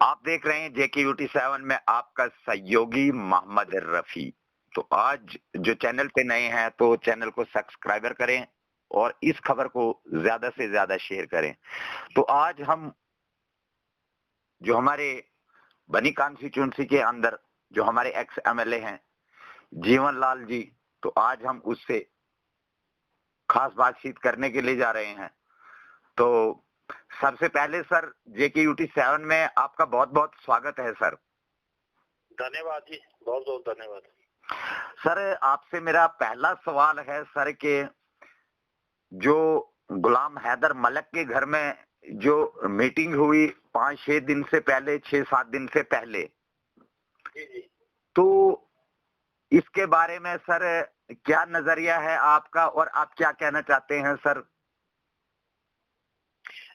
आप देख रहे हैं JKUT7 में आपका सहयोगी मोहम्मद रफी। तो आज जो चैनल पे नए हैं तो चैनल को सब्सक्राइबर करें और इस खबर को ज्यादा से ज्यादा शेयर करें। तो आज हम जो हमारे बनी कॉन्स्टिट्यूंसी के अंदर जो हमारे एक्स MLA हैं जीवन लाल जी, तो आज हम उससे खास बातचीत करने के लिए जा रहे हैं। तो सबसे पहले सर JKUT7 में आपका बहुत बहुत स्वागत है सर। धन्यवाद जी, बहुत बहुत धन्यवाद। सर आपसे मेरा पहला सवाल है सर के जो गुलाम हैदर मलिक के घर में जो मीटिंग हुई 5-6 दिन से पहले, 6-7 दिन से पहले, जी। तो इसके बारे में सर क्या नजरिया है आपका और आप क्या कहना चाहते हैं सर?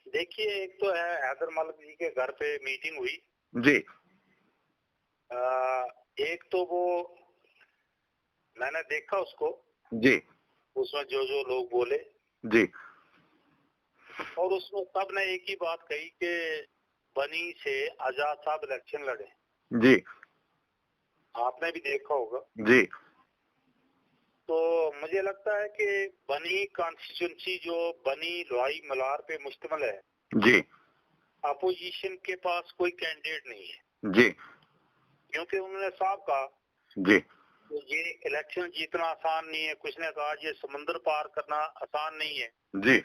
देखिए, एक तो है हैदर मलिक जी के घर पे मीटिंग हुई जी। एक तो वो मैंने देखा उसको जी। उसमें जो लोग बोले जी। और उसमें सब ने एक ही बात कही कि बनी से आजाद साहब इलेक्शन लड़े। जी। आपने भी देखा होगा। जी। तो मुझे लगता है कि बनी कॉन्स्टिट्यूंसी जो बनी लोहाई मलार पे मुश्तमिल है, जी। अपोजिशन के पास कोई कैंडिडेट नहीं है। जी। क्योंकि उन्होंने साफ कहा जी। तो ये इलेक्शन जीतना आसान नहीं है। कुछ ने कहा ये समुद्र पार करना आसान नहीं है। जी।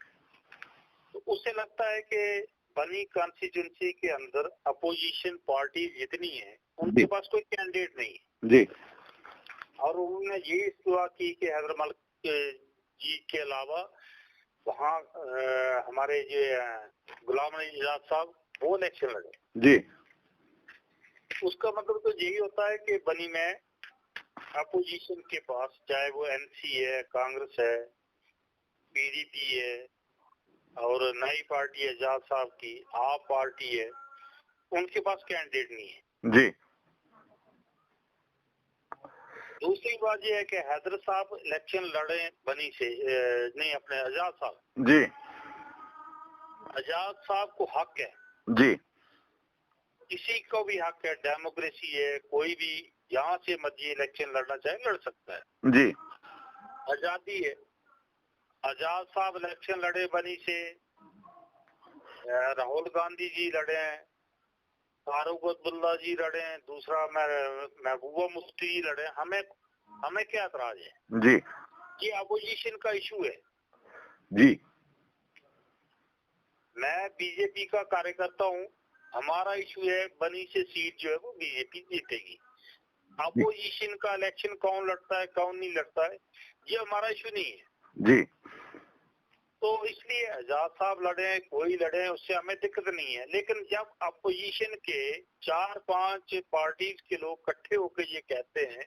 तो उससे लगता है कि बनी कॉन्स्टिट्यूंसी के अंदर अपोजिशन पार्टी जितनी है उनके पास कोई कैंडिडेट नहीं है। जी। और उन्होंने ये दुआ की कि हैदर मलिक जी के अलावा वहाँ हमारे ये गुलाम नबी आजाद साहब वो इलेक्शन लड़े। जी। उसका मतलब तो यही होता है कि बनी में अपोजिशन के पास चाहे वो NC है, कांग्रेस है, PDP है और नई पार्टी है आजाद साहब की, आप पार्टी है, उनके पास कैंडिडेट नहीं है। जी। दूसरी बात यह है कि हैदर साहब इलेक्शन लड़े बनी से नहीं, अपने आजाद साहब। जी। आजाद साहब को हक है, जी। किसी को भी हक है, डेमोक्रेसी है, कोई भी यहाँ से मर्जी इलेक्शन लड़ना चाहे लड़ सकता है। जी। आजादी है। आजाद साहब इलेक्शन लड़े बनी से, राहुल गांधी जी लड़े हैं, फारूक अब्दुल्ला जी लड़े हैं, दूसरा महबूबा मुफ्ती जी लड़े। हमें क्या एतराज है? जी। ये अपोजिशन का इशू है। जी। मैं बीजेपी का कार्यकर्ता हूँ, हमारा इशू है बनी से सीट जो है वो बीजेपी जीतेगी। अपोजिशन का इलेक्शन कौन लड़ता है कौन नहीं लड़ता है ये हमारा इशू नहीं है। जी। तो इसलिए आजाद साहब लड़े, कोई लड़े, उससे हमें दिक्कत नहीं है। लेकिन जब अपोजिशन के 4-5 पार्टीज के लोग इकट्ठे होकर ये कहते हैं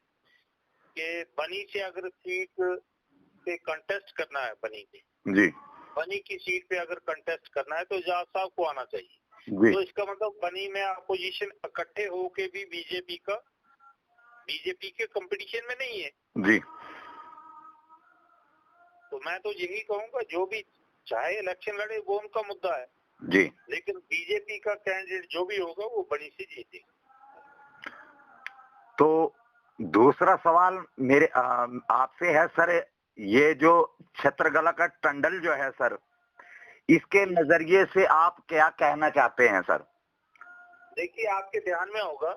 कि बनी से अगर सीट पे कंटेस्ट करना है, बनी की सीट पे अगर कंटेस्ट करना है तो आजाद साहब को आना चाहिए। तो इसका मतलब बनी में अपोजिशन इकट्ठे होके भी बीजेपी के कंपटीशन में नहीं है। जी। तो मैं तो यही कहूंगा जो भी चाहे इलेक्शन लड़े वो उनका मुद्दा है। जी। लेकिन बीजेपी का कैंडिडेट जो भी होगा वो बनी से जीतेगा। तो दूसरा सवाल मेरे आपसे है सर, ये जो छत्रगला का टंडल जो है सर, इसके नजरिए से आप क्या कहना चाहते हैं सर? देखिए, आपके ध्यान में होगा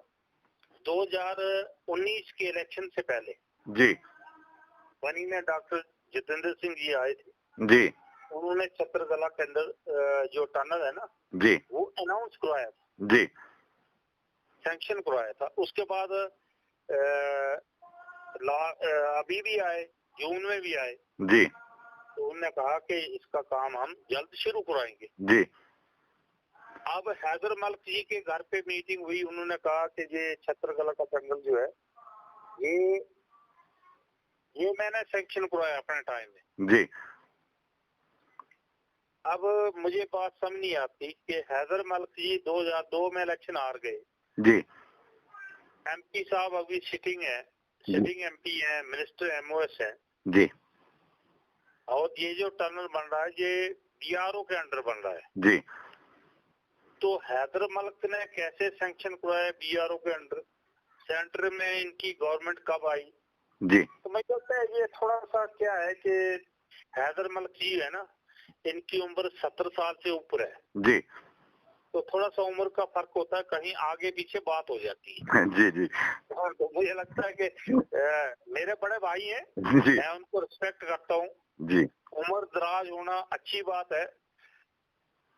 2019 के इलेक्शन से पहले जी बनी में डॉक्टर जितेंद्र सिंह जी आए थे। जी। उन्होंने छत्रगला के अंदर जो टनल है ना जी वो अनाउंस करवाया था। जी। सैंक्शन करवाया था। उसके बाद अभी भी आए, जून में भी आए। जी। तो उन्होंने कहा कि इसका काम हम जल्द शुरू कराएंगे। जी। अब हैदर मलिक जी के घर पे मीटिंग हुई, उन्होंने कहा कि ये छत्रगला का टनल जो है ये मैंने सैंक्शन करवाया अपने टाइम में। जी। अब मुझे बात समझ नहीं आती कि हैदर मलिक जी 2002 में इलेक्शन हार गए। जी। MP साहब अभी सिटिंग MP है, मिनिस्टर MOS है। जी। और ये जो टनल बन रहा है ये BRO के अंडर बन रहा है। जी। तो हैदर मलिक ने कैसे सैंक्शन करवाया बीआरओ के अंडर, सेंटर में इनकी गवर्नमेंट कब आई जी। तो मैं कहता है ये थोड़ा सा क्या है कि हैदर मलिक जी है ना, इनकी उम्र 70 साल से ऊपर है जी तो थोड़ा सा उम्र का फर्क होता है, कहीं आगे पीछे बात हो जाती है। जी जी और तो मुझे लगता है कि मेरे बड़े भाई हैं, जी मैं उनको रिस्पेक्ट करता हूँ, जी उम्र दराज होना अच्छी बात है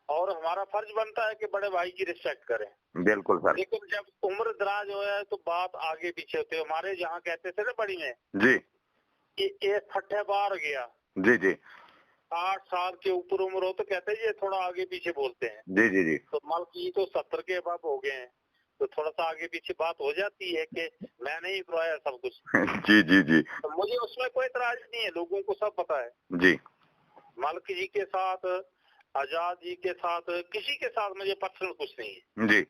और हमारा फर्ज बनता है कि बड़े भाई की रिस्पेक्ट करें। बिल्कुल सर। लेकिन जब उम्र दराज हो जाए तो बात आगे पीछे होती है। हमारे जहाँ कहते थे ना बड़ी में जी कि एक फट्टे बार गया, जी जी 8 साल के ऊपर उम्र हो तो कहते हैं ये थोड़ा आगे पीछे बोलते हैं। जी जी जी तो मलिक जी तो 70 के अब हो गए हैं तो थोड़ा सा आगे पीछे बात हो जाती है कि मैंने ही करवाया सब कुछ। जी जी जी तो मुझे उसमें कोई इतराज नहीं है, लोगों को सब पता है। जी मलिक जी के साथ, आजाद जी के साथ, किसी के साथ मुझे पर्सनल कुछ नहीं है। जी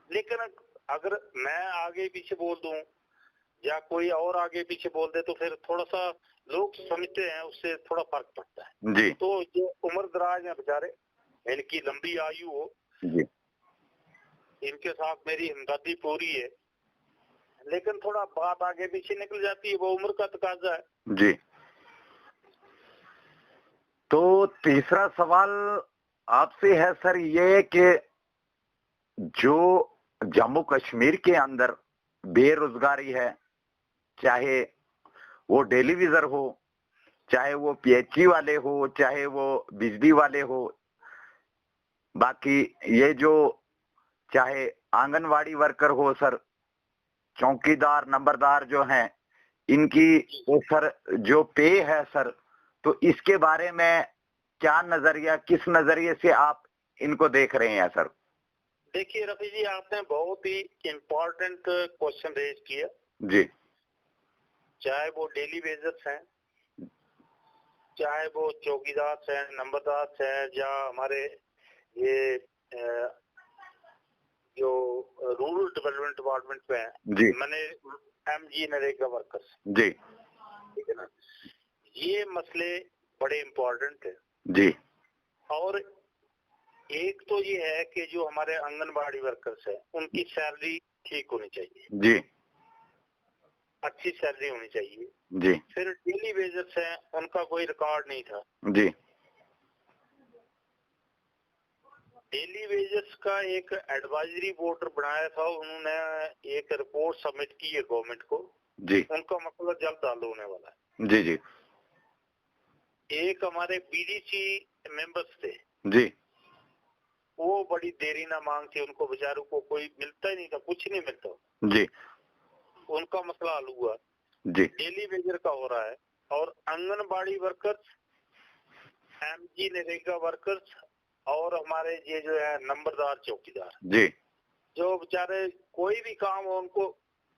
लेकिन अगर मैं आगे पीछे बोल दूं या कोई और आगे पीछे बोल दे तो फिर थोड़ा सा लोग समझते हैं, उससे थोड़ा फर्क पड़ता है। जी तो जो उम्र दराज है बेचारे, इनकी लंबी आयु हो, जी इनके साथ मेरी हमदर्दी पूरी है, लेकिन थोड़ा बात आगे पीछे निकल जाती है, वो उम्र का तकाजा है। जी। तो तीसरा सवाल आपसे है सर ये कि जो जम्मू कश्मीर के अंदर बेरोजगारी है, चाहे वो डेली विजर हो, चाहे वो पीएचई वाले हो, चाहे वो बिजली वाले हो, बाकी ये जो चाहे आंगनवाड़ी वर्कर हो सर, चौकीदार नंबरदार जो हैं, इनकी तो सर जो पे है सर, तो इसके बारे में क्या नजरिया, किस नजरिए से आप इनको देख रहे हैं सर? देखिए रफी जी, आपने बहुत ही इम्पोर्टेंट क्वेश्चन रेज किया। जी चाहे वो डेली वेजर्स हैं, चाहे वो चौकीदार हैं, नंबरदार हैं, या हमारे ये जो रूरल डेवलपमेंट डिपार्टमेंट पे हैं, जी मैंने एमजी नरेगा वर्कर्स, जी ठीक है ना, ये मसले बड़े इम्पोर्टेंट है। जी और एक तो ये है कि जो हमारे आंगनबाड़ी वर्कर्स है उनकी सैलरी ठीक होनी चाहिए, जी अच्छी सैलरी होनी चाहिए। जी फिर डेली वेजर्स हैं, उनका कोई रिकॉर्ड नहीं था। जी डेली वेजर्स का एक एडवाइजरी बोर्ड बनाया था, उन्होंने एक रिपोर्ट सबमिट की है गवर्नमेंट को, जी उनका मसला जल्द हल होने वाला है। जी जी एक हमारे बीडीसी मेंबर्स थे, जी वो बड़ी देरी ना मांग थी, उनको बेचारों को कोई मिलता ही नहीं था, कुछ नहीं मिलता, जी उनका मसला हल हुआ। जी डेली वेजर का हो रहा है। और anganwadi workers, MG NREGA workers और हमारे ये जो है नंबरदार चौकीदार, जी जो बेचारे कोई भी काम हो उनको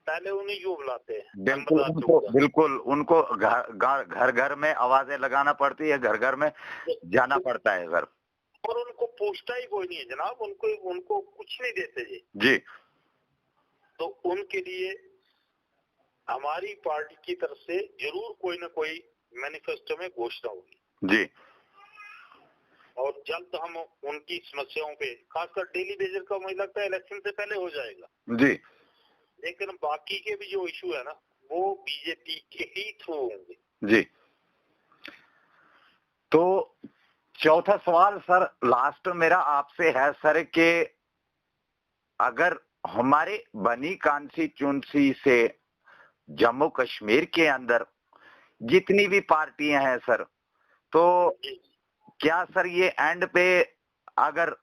पहले उन्हीं को बुलाते हैं। बिल्कुल उनको, बिल्कुल उनको घर घर में आवाजें लगाना पड़ती है, घर घर में जाना पड़ता है सर, और उनको पूछता ही कोई नहीं है जनाब, उनको कुछ नहीं देते जी। जी तो उनके लिए हमारी पार्टी की तरफ से जरूर कोई ना कोई मैनिफेस्टो में घोषणा होगी जी और जल्द हम उनकी समस्याओं पे, खासकर डेली वेजर का मुझे लगता है इलेक्शन से पहले हो जाएगा जी। लेकिन बाकी के भी जो इशू है ना, वो बीजेपी के ही थ्रू होंगे जी। तो चौथा सवाल सर लास्ट मेरा आपसे है सर कि अगर हमारे बनी कॉन्स्टिट्यूंसी से जम्मू कश्मीर के अंदर जितनी भी पार्टियां हैं सर, तो क्या सर ये एंड पे अगर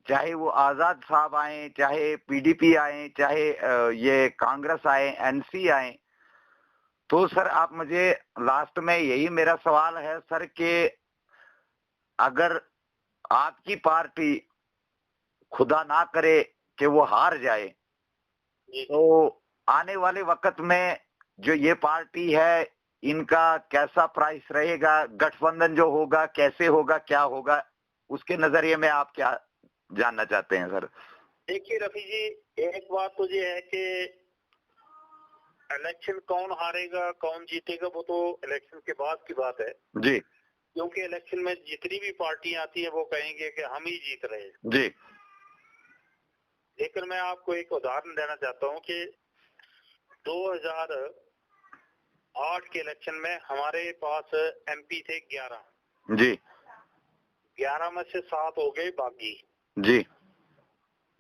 चाहे वो आजाद साहब आए, चाहे पीडीपी आए, चाहे ये कांग्रेस आए, एनसी आए, तो सर आप मुझे लास्ट में यही मेरा सवाल है सर कि अगर आपकी पार्टी खुदा ना करे कि वो हार जाए, तो आने वाले वक्त में जो ये पार्टी है इनका कैसा प्राइस रहेगा, गठबंधन जो होगा कैसे होगा, क्या होगा, उसके नजरिए में आप क्या जानना चाहते हैं सर? देखिए रफी जी, एक बात तो ये है कि इलेक्शन कौन हारेगा कौन जीतेगा वो तो इलेक्शन के बाद की बात है जी, क्योंकि इलेक्शन में जितनी भी पार्टियां आती है वो कहेंगे कि हम ही जीत रहे हैं। जी लेकिन मैं आपको एक उदाहरण देना चाहता हूँ कि 2008 के इलेक्शन में हमारे पास एमपी थे 11 जी, 11 में से 7 हो गए बागी। जी,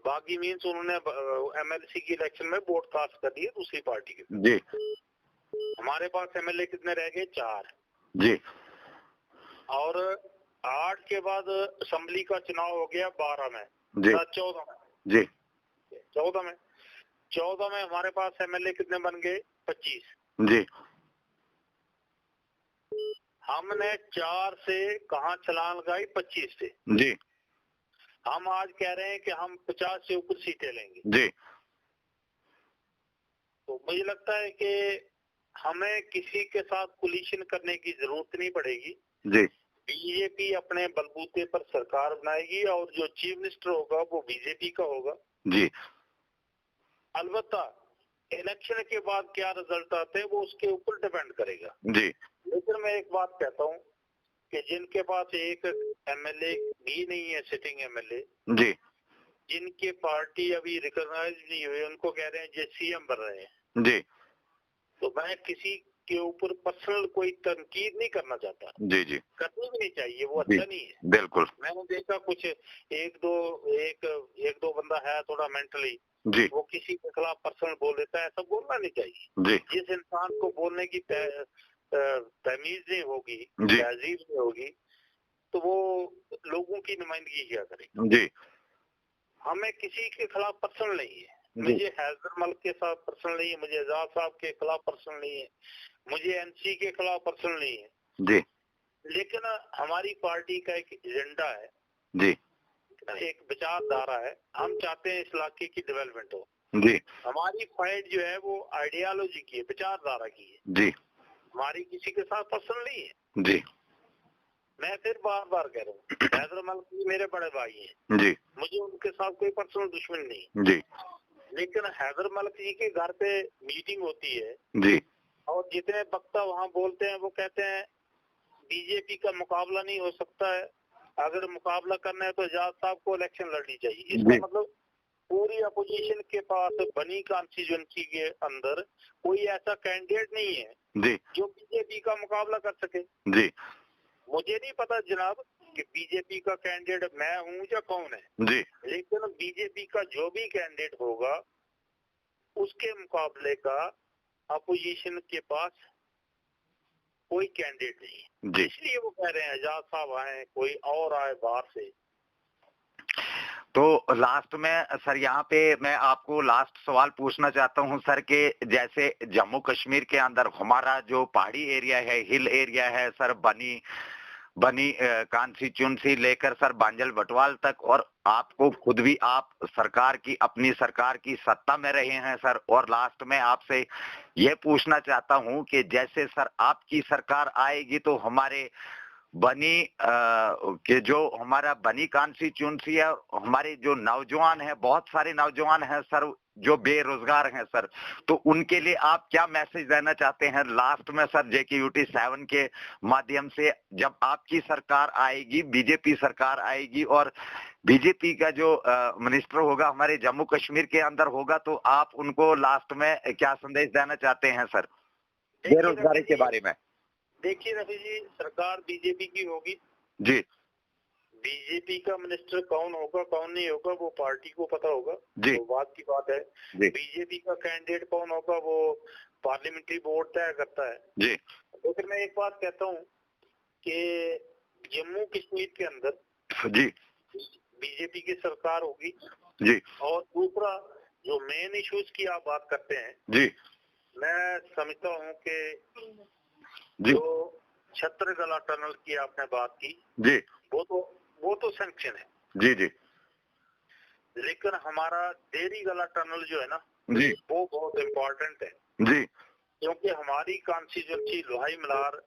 बागी मीन्स उन्होंने एमएलसी की इलेक्शन में वोट कास्ट कर दिए दूसरी पार्टी के। जी, हमारे पास एमएलए कितने रह गए? 4। जी, और 8 के बाद असेंबली का चुनाव हो गया 12 में, जी, 14 में, जी, 14 में हमारे पास एमएलए कितने बन गए? 25। जी, हमने 4 से कहाँ छलांग लगाई? 25 से। जी, हम आज कह रहे हैं कि हम 50 से ऊपर सीटें लेंगे। जी, तो मुझे लगता है कि हमें किसी के साथ कोलिशन करने की जरूरत नहीं पड़ेगी। जी, बीजेपी अपने बलबूते पर सरकार बनाएगी और जो चीफ मिनिस्टर होगा वो बीजेपी का होगा। जी, अलबत्ता इलेक्शन के बाद क्या रिजल्ट आते हैं वो उसके ऊपर डिपेंड करेगा। जी, लेकिन मैं एक बात कहता हूँ कि जिनके पास एक एमएलए भी नहीं है, सिटिंग एमएलए, जी, जिनकी पार्टी अभी रिकॉग्नाइज नहीं हुई, उनको कह रहे हैं जो सीएम बन रहे हैं, जी, तो मैं किसी के ऊपर पर्सनल कोई तनकीद नहीं करना चाहता। जी, जी, करनी भी नहीं चाहिए, वो जी, अच्छा नहीं है। बिल्कुल, मैंने देखा कुछ एक दो बंदा है थोड़ा मेंटली, जी, वो किसी के खिलाफ पर्सनल बोल देता है। ऐसा बोलना नहीं चाहिए। जी, जिस इंसान को बोलने की तमीज नहीं होगी, जी, तहजीब नहीं होगी, तो वो लोगों की नुमाइंदगी क्या करेगा? जी, हमें किसी के खिलाफ पर्सनल नहीं है। जी, मुझे हैदर मलिक के साथ पर्सनल नहीं है, मुझे एजाज साहब के खिलाफ पर्सनल नहीं है, मुझे एनसी के खिलाफ पर्सनल नहीं है। जी, लेकिन हमारी पार्टी का एक एजेंडा है, जी, एक विचारधारा है। हम चाहते हैं इस इलाके की डेवलपमेंट हो। जी, हमारी फाइट जो है वो आइडियोलॉजी की है, विचारधारा की है। जी, हमारी किसी के साथ पर्सनल नहीं है। जी, मैं फिर बार बार कह रहा हूँ, हैदर मलिक मेरे बड़े भाई हैं, जी, मुझे उनके साथ कोई पर्सनल दुश्मन नहीं। जी, लेकिन हैदर मलिक जी के घर पे मीटिंग होती है जी, और जितने वक्ता वहाँ बोलते हैं वो कहते हैं बीजेपी का मुकाबला नहीं हो सकता है, अगर मुकाबला करना है तो एजाज साहब को इलेक्शन लड़नी चाहिए। इसका मतलब पूरी अपोजिशन के पास बनी कॉन्स्टिट्यूएंसी के अंदर कोई ऐसा कैंडिडेट नहीं है जी, जो बीजेपी का मुकाबला कर सके। जी, मुझे नहीं पता जनाब कि बीजेपी का कैंडिडेट मैं हूँ या कौन है, जी, लेकिन बीजेपी का जो भी कैंडिडेट होगा उसके मुकाबले का अपोजिशन के पास कोई कैंडिडेट नहीं है। जी। इसलिए वो कह रहे हैं एजाज साहब आए, कोई और आए बाहर से। तो लास्ट में सर यहाँ पे मैं आपको लास्ट सवाल पूछना चाहता हूँ सर के जैसे जम्मू कश्मीर के अंदर हमारा जो पहाड़ी एरिया है, हिल एरिया है सर, बनी कॉन्स्टिट्यूंसी लेकर सर बांजल बटवाल तक, और आपको खुद भी आप सरकार की अपनी सरकार की सत्ता में रहे हैं सर, और लास्ट में आपसे ये पूछना चाहता हूँ कि जैसे सर आपकी सरकार आएगी तो हमारे बनी के जो हमारा बनी कॉन्स्टिट्यूंसी है, हमारे जो नौजवान हैं, बहुत सारे नौजवान हैं सर जो बेरोजगार हैं सर, तो उनके लिए आप क्या मैसेज देना चाहते हैं लास्ट में सर JKUT 7 के माध्यम से? जब आपकी सरकार आएगी, बीजेपी सरकार आएगी और बीजेपी का जो मिनिस्टर होगा हमारे जम्मू कश्मीर के अंदर होगा, तो आप उनको लास्ट में क्या संदेश देना चाहते हैं सर बेरोजगारी के बारे में? देखिए रफी जी, सरकार बीजेपी की होगी जी, बीजेपी का मिनिस्टर कौन होगा कौन नहीं होगा वो पार्टी को पता होगा, जी, तो बात की बात है। जी, बीजेपी का कैंडिडेट कौन होगा वो पार्लियामेंट्री बोर्ड तय करता है। जी, तो फिर मैं एक बात कहता हूँ कि जम्मू कश्मीर के अंदर जी, बीजेपी की सरकार होगी। जी, और दूसरा जो मेन इश्यूज की आप बात करते हैं, जी, मैं समझता हूँ कि जी, जो छत्रगला टनल की आपने बात की, जी, वो तो सैंक्शन है, जी, जी, लेकिन हमारा देरी गला टनल जो है ना, जी, वो बहुत इम्पोर्टेंट है, जी, क्योंकि हमारी कॉन्स्टिट्यूंसी लोहाई मलार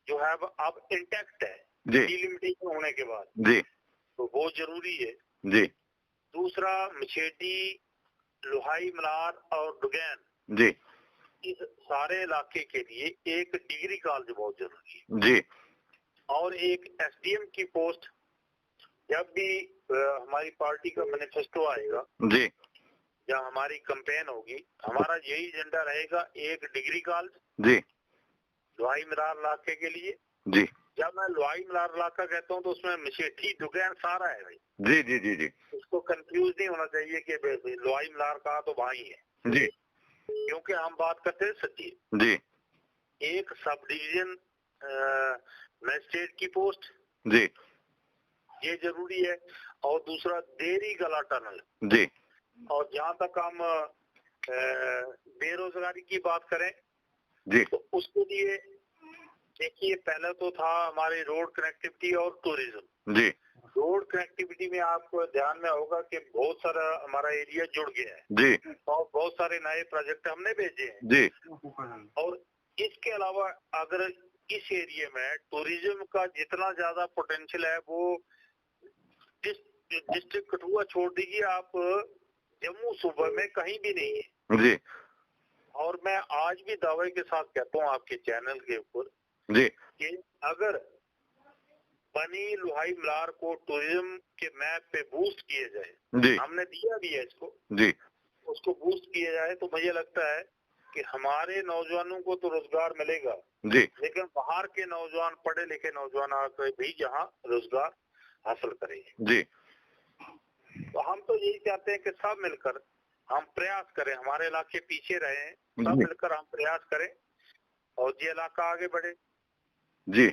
जो है अब इंटैक्ट है जी, डिलिमिटेशन होने के बाद, जी, तो वो जरूरी है। जी, दूसरा मछेटी, लोहाई मलार और डुगैन, जी, इस सारे इलाके के लिए एक डिग्री कॉलेज बहुत जरूरी है, जी, और एक SDM की पोस्ट। जब भी हमारी पार्टी का मैनिफेस्टो आएगा जी, जब हमारी कैंपेन होगी, हमारा यही एजेंडा रहेगा, 1 डिग्री कॉलेज जी लोहाई मिलार इलाके के लिए। जी जब मैं लोहाई मिलार इलाका कहता हूँ तो उसमें मशेठी दुकान सारा है भाई, जी जी जी जी उसको कंफ्यूज नहीं होना चाहिए कि लोहाई मिलार कहा तो वहाँ ही है जी क्योंकि हम बात करते हैं सच्ची। जी एक सब डिवीजन मजिस्ट्रेट की पोस्ट जी ये जरूरी है, और दूसरा देरी गला टनल। जी और जहाँ तक हम बेरोजगारी की बात करें जी तो उसके लिए देखिए, पहले तो था हमारे रोड कनेक्टिविटी और टूरिज्म। जी रोड कनेक्टिविटी में आपको ध्यान में होगा कि बहुत सारा हमारा एरिया जुड़ गया है जी और बहुत सारे नए प्रोजेक्ट हमने भेजे हैं। जी और इसके अलावा अगर इस एरिया में टूरिज्म का जितना ज्यादा पोटेंशियल है वो डिस्ट्रिक्ट कठुआ छोड़ दीजिए, आप जम्मू सूबे में कहीं भी नहीं है। जी और मैं आज भी दावे के साथ कहता हूँ आपके चैनल के ऊपर जी कि अगर बनी लोहाई मिलार को टूरिज्म के मैप पे बूस्ट किया जाए, जी हमने दिया भी है इसको, जी उसको बूस्ट किया जाए तो मुझे लगता है कि हमारे नौजवानों को तो रोजगार मिलेगा, जी लेकिन बाहर के नौजवान, पढ़े लिखे नौजवान आकर भी यहाँ रोजगार हासिल करेंगे। जी तो हम तो यही चाहते हैं कि सब मिलकर हम प्रयास करें, हमारे इलाके पीछे रहे, सब जी मिलकर हम प्रयास करें और ये इलाका आगे बढ़े। जी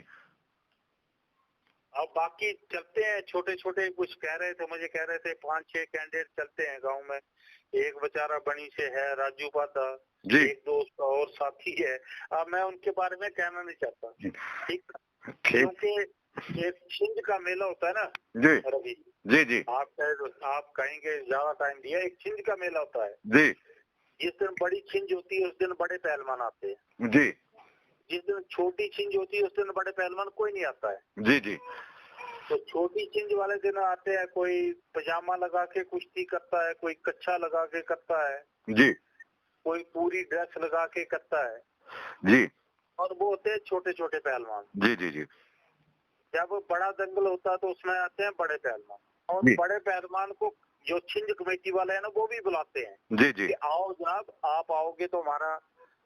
अब बाकी चलते हैं, छोटे छोटे कुछ कह रहे थे, मुझे कह रहे थे 5-6 कैंडिडेट चलते हैं गांव में। एक बेचारा बनी से है राजू पादा, जी एक दोस्त और साथी है। अब मैं उनके बारे में कहना नहीं चाहता, ठीक, क्योंकि एक छिंज का मेला होता है ना जी रवि, जी जी आप कहेंगे ज्यादा टाइम दिया, एक छिंज का मेला होता है। जी जिस दिन बड़ी छिंज होती है उस दिन बड़े पहलवान आते हैं, जी जिस दिन छोटी छिंज होती है उस दिन बड़े पहलवान कोई नहीं आता है। जी जी तो छोटी छिंज वाले दिन आते हैं, कोई पजामा लगा के कुश्ती करता है, कोई कच्छा लगा के करता है, जी कोई पूरी ड्रेस लगा के करता है, जी और वो होते हैं छोटे छोटे पहलवान। जी जी जी जब बड़ा दंगल होता है तो उसमें आते हैं बड़े पहलवान, और जी बड़े पहलवान को जो छिंज कमेटी वाले हैं ना वो भी बुलाते हैं जी जी कि आओ जनाब, आप आओगे तो हमारा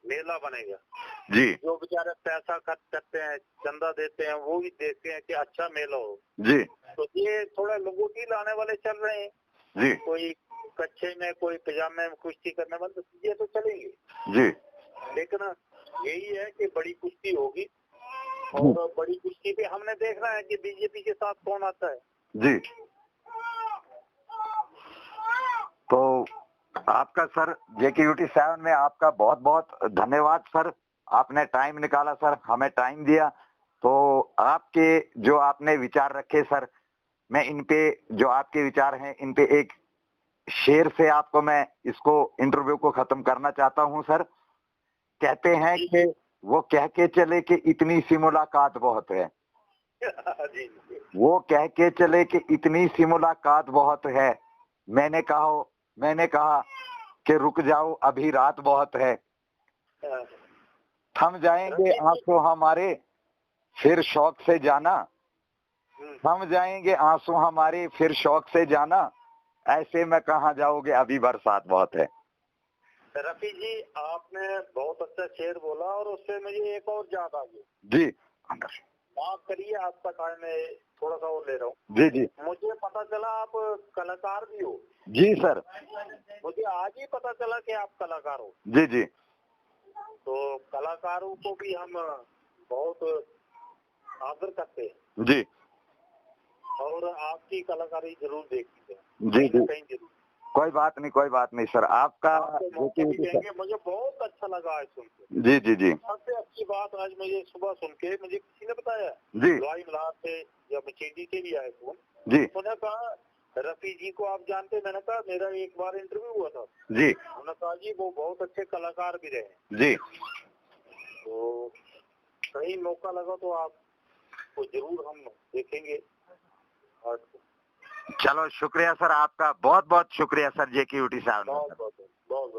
मेला बनेगा। जी जो बेचारे पैसा खर्च करते हैं, चंदा देते हैं, वो भी देखते हैं कि अच्छा मेला हो। जी तो ये थोड़ा लोगों की लाने वाले चल रहे हैं, जी कोई कच्छे में, कोई पजामे में कुश्ती करने वाले, तो ये तो चलेंगे, जी लेकिन यही है कि बड़ी कुश्ती होगी। और बड़ी कुश्ती पे हमने देखना है कि बीजेपी के साथ कौन आता है। जी तो आपका सर JKUT7 में आपका बहुत बहुत धन्यवाद सर, आपने टाइम निकाला सर, हमें टाइम दिया। तो आपके जो आपने विचार रखे सर, मैं इन पे जो आपके विचार हैं इन पे एक शेर से आपको मैं इसको इंटरव्यू को खत्म करना चाहता हूं सर। कहते हैं कि वो कह के चले कि इतनी सी मुलाकात बहुत है, वो कह के चले कि इतनी सी मुलाकात बहुत है, मैंने कहा कि रुक जाओ अभी रात बहुत है, थम जाएंगे आंसू हमारे फिर शौक से जाना, थम जाएंगे आंसू हमारे फिर शौक से जाना, ऐसे में कहाँ जाओगे अभी बरसात बहुत है। रफी जी, आपने बहुत अच्छा शेर बोला और उससे मुझे एक और याद आ गई। जी माफ करिए, आपका टाइम मैं थोड़ा सा और ले रहा हूँ। जी जी मुझे पता चला आप कलाकार भी हो। जी सर, मुझे आज ही पता चला कि आप कलाकार हो। जी जी तो कलाकारों को भी हम बहुत आदर करते हैं जी और आपकी कलाकारी जरूर देखते हैं, जी जी कहीं जरूर। कोई बात नहीं सर, आपका मुझे बहुत अच्छा लगा आज सुन के। जी जी जी सबसे अच्छी बात आज मुझे सुबह सुन के मुझे किसी ने बताया, जी लोहाई मिलार से या मचेडी से भी आए फोन, जी उन्होंने कहा रफी जी को आप जानते? मैंने कहा मेरा एक बार इंटरव्यू हुआ था। जी उन्होंने कहा जी वो बहुत अच्छे कलाकार भी रहे। जी तो कहीं मौका लगा तो आपको जरूर हम देखेंगे। और चलो शुक्रिया सर, आपका बहुत बहुत शुक्रिया सर JKUT7। बहुत